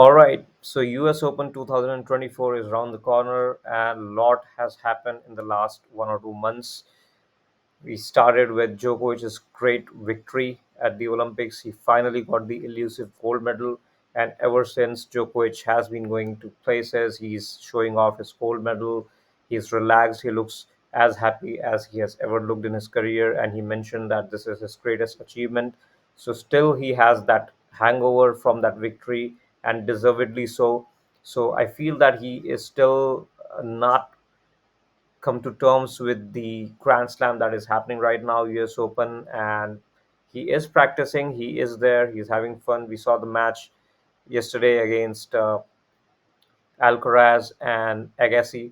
All right, so US Open 2024 is around the corner, and a lot has happened in the last 1 or 2 months. We started with Djokovic's great victory at the Olympics. He finally got the elusive gold medal, and ever since, Djokovic has been going to places. He's showing off his gold medal. He's relaxed. He looks as happy as he has ever looked in his career, and he mentioned that this is his greatest achievement. So, still, he has that hangover from that victory, and deservedly so. So, I feel that he is still not come to terms with the Grand Slam that is happening right now, US Open, and he is practicing. He is there. He's having fun. We saw the match yesterday against Alcaraz and Agassi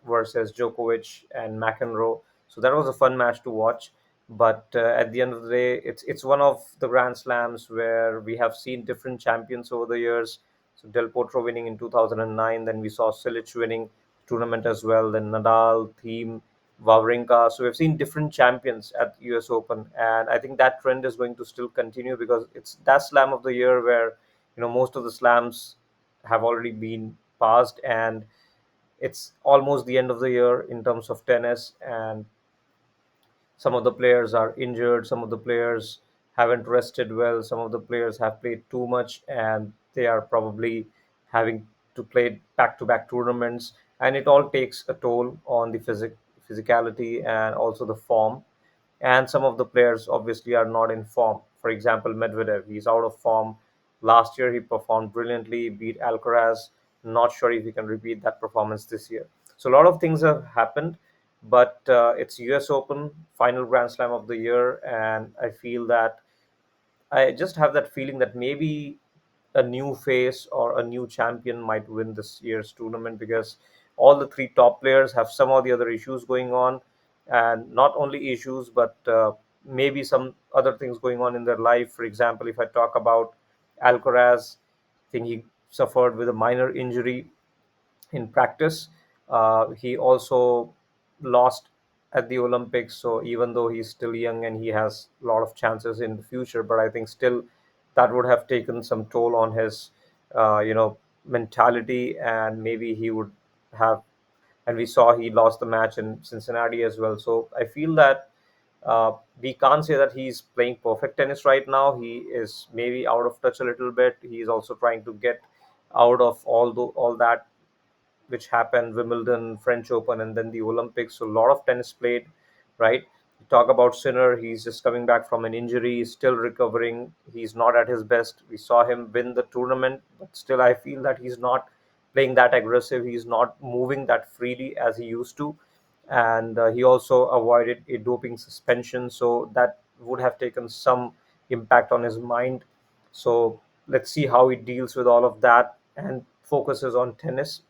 versus Djokovic and McEnroe. So that was a fun match to watch. But at the end of the day, it's one of the Grand Slams where we have seen different champions over the years. So Del Potro winning in 2009, then we saw Silic winning tournament as well, then Nadal, Thiem, Wawrinka. So we've seen different champions at US Open, and I think that trend is going to still continue because it's that slam of the year where most of the slams have already been passed, and it's almost the end of the year in terms of tennis, and some of the players are injured, some of the players haven't rested well, some of the players have played too much, and they are probably having to play back to back tournaments, and it all takes a toll on the physicality and also the form. And some of the players obviously are not in form. For example, Medvedev, he's out of form. Last year he performed brilliantly, beat Alcaraz. Not sure if he can repeat that performance this year. So a lot of things have happened, but it's US Open, final Grand Slam of the year, and I feel that I just have that feeling that maybe a new face or a new champion might win this year's tournament because all the three top players have some or the other issues going on, and not only issues, but maybe some other things going on in their life. For example, if I talk about Alcaraz, I think he suffered with a minor injury in practice. He also lost at the Olympics, so even though he's still young and he has a lot of chances in the future, but I think still that would have taken some toll on his, mentality, and maybe he would have. And we saw he lost the match in Cincinnati as well. So I feel that we can't say that he's playing perfect tennis right now. He is maybe out of touch a little bit. He's also trying to get out of all that which happened, Wimbledon, French Open, and then the Olympics. So a lot of tennis played, right? You talk about Sinner, he's just coming back from an injury, he's still recovering. He's not at his best. We saw him win the tournament, but still, I feel that he's not playing that aggressive. He's not moving that freely as he used to. And he also avoided a doping suspension. So that would have taken some impact on his mind. So let's see how he deals with all of that and focuses on tennis.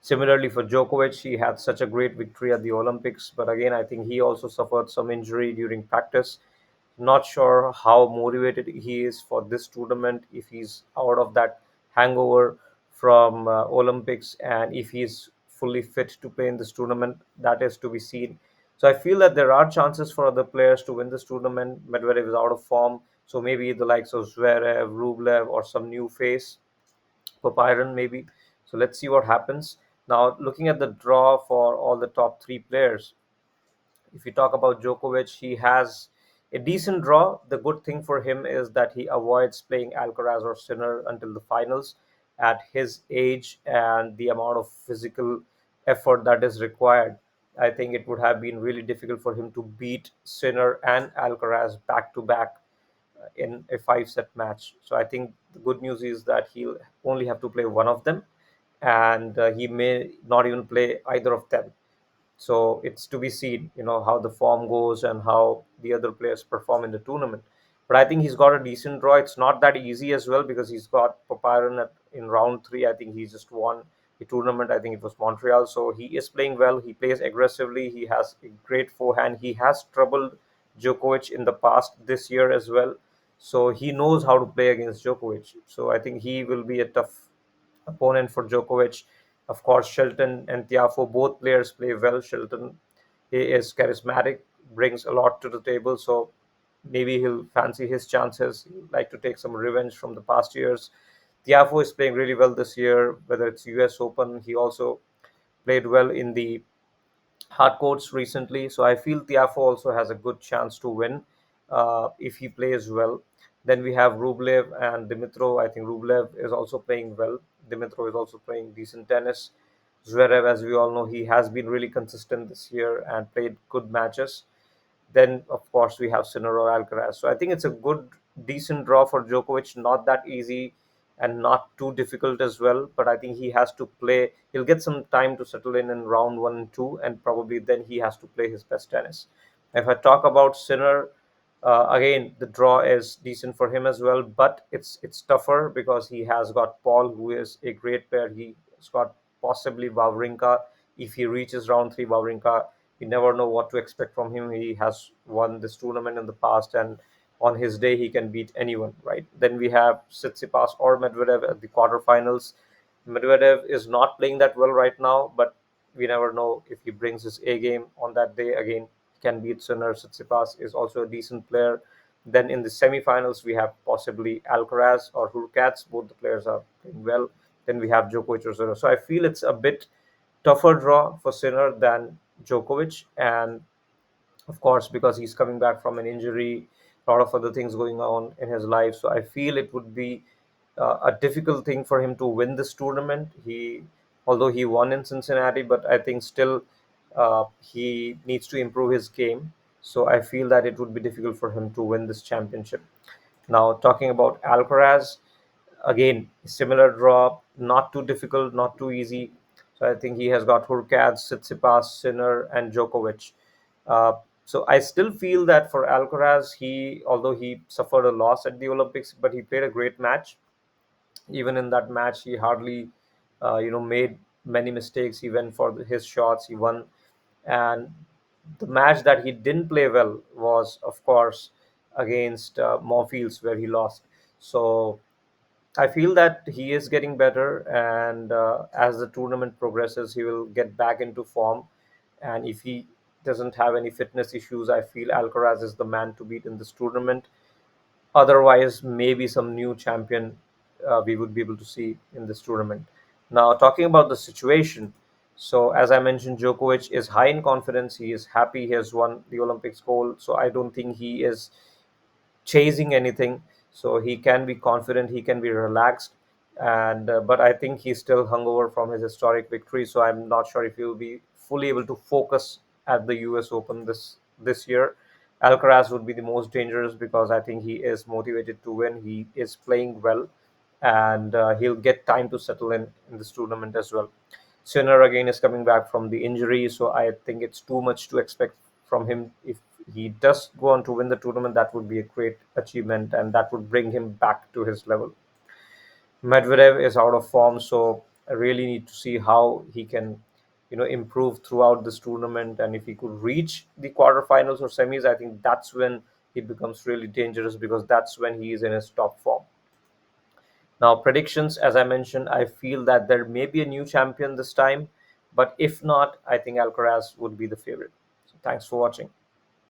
Similarly, for Djokovic, he had such a great victory at the Olympics, but again, I think he also suffered some injury during practice. Not sure how motivated he is for this tournament, if he's out of that hangover from Olympics, and if he's fully fit to play in this tournament. That is to be seen. So I feel that there are chances for other players to win this tournament. Medvedev is out of form, so maybe the likes of Zverev, Rublev, or some new face, Popiron maybe. So let's see what happens. Now, looking at the draw for all the top three players, if you talk about Djokovic, he has a decent draw. The good thing for him is that he avoids playing Alcaraz or Sinner until the finals. At his age and the amount of physical effort that is required, I think it would have been really difficult for him to beat Sinner and Alcaraz back to back in a five-set match. So I think the good news is that he'll only have to play one of them, and he may not even play either of them. So it's to be seen, how the form goes and how the other players perform in the tournament. But I think he's got a decent draw. It's not that easy as well because he's got Papiron in round three. I think he just won the tournament. I think it was Montreal. So he is playing well. He plays aggressively. He has a great forehand. He has troubled Djokovic in the past this year as well. So he knows how to play against Djokovic. So I think he will be a tough opponent for Djokovic. Of course, Shelton and Tiafoe, both players play well. Shelton, he is charismatic, brings a lot to the table, so maybe he'll fancy his chances. He'd like to take some revenge from the past years. Tiafoe is playing really well this year, whether it's US Open. He also played well in the hard courts recently. So I feel Tiafoe also has a good chance to win if he plays well. Then we have Rublev and Dimitrov. I think Rublev is also playing well. Dimitrov is also playing decent tennis. Zverev, as we all know, he has been really consistent this year and played good matches. Then, of course, we have Sinner or Alcaraz. So I think it's a good, decent draw for Djokovic. Not that easy and not too difficult as well. But I think he has to play. He'll get some time to settle in round one and two, and probably then he has to play his best tennis. If I talk about Sinner, again, the draw is decent for him as well, but it's tougher because he has got Paul, who is a great player. He's got possibly Wawrinka. If he reaches round three, Wawrinka, you never know what to expect from him. He has won this tournament in the past, and on his day, he can beat anyone, right? Then we have Tsitsipas or Medvedev at the quarterfinals. Medvedev is not playing that well right now, but we never know if he brings his A game on that day again. He can beat Sinner. Tsitsipas is also a decent player. Then in the semifinals, we have possibly Alcaraz or Hurkacz. Both the players are playing well. Then we have Djokovic or Sinner. So I feel it's a bit tougher draw for Sinner than Djokovic, and of course, because he's coming back from an injury, a lot of other things going on in his life. So I feel it would be a difficult thing for him to win this tournament. Although he won in Cincinnati, but I think still he needs to improve his game. So I feel that it would be difficult for him to win this championship. Now, talking about Alcaraz, again, similar draw, not too difficult, not too easy. So I think he has got Hurkacz, Tsitsipas, Sinner, and Djokovic. Uh, so I still feel that for Alcaraz, although he suffered a loss at the Olympics, but he played a great match. Even in that match, he hardly, made many mistakes. He went for his shots. He won, and the match that he didn't play well was, of course, against Monfils, where he lost. So I feel that he is getting better, and as the tournament progresses, he will get back into form. And if he doesn't have any fitness issues, I feel Alcaraz is the man to beat in this tournament. Otherwise, maybe some new champion we would be able to see in this tournament. Now, talking about the situation, so as I mentioned, Djokovic is high in confidence. He is happy. He has won the Olympics gold. So I don't think he is chasing anything. So he can be confident, he can be relaxed, and but I think he's still hungover from his historic victory. So I'm not sure if he'll be fully able to focus at the US Open this year. Alcaraz would be the most dangerous because I think he is motivated to win. He is playing well, and he'll get time to settle in this tournament as well. Sinner again is coming back from the injury, so I think it's too much to expect from him. If he does go on to win the tournament, that would be a great achievement, and that would bring him back to his level. Medvedev is out of form, so I really need to see how he can, improve throughout this tournament. And if he could reach the quarterfinals or semis, I think that's when he becomes really dangerous because that's when he is in his top form. Now, predictions, as I mentioned, I feel that there may be a new champion this time, but if not, I think Alcaraz would be the favorite. So, thanks for watching.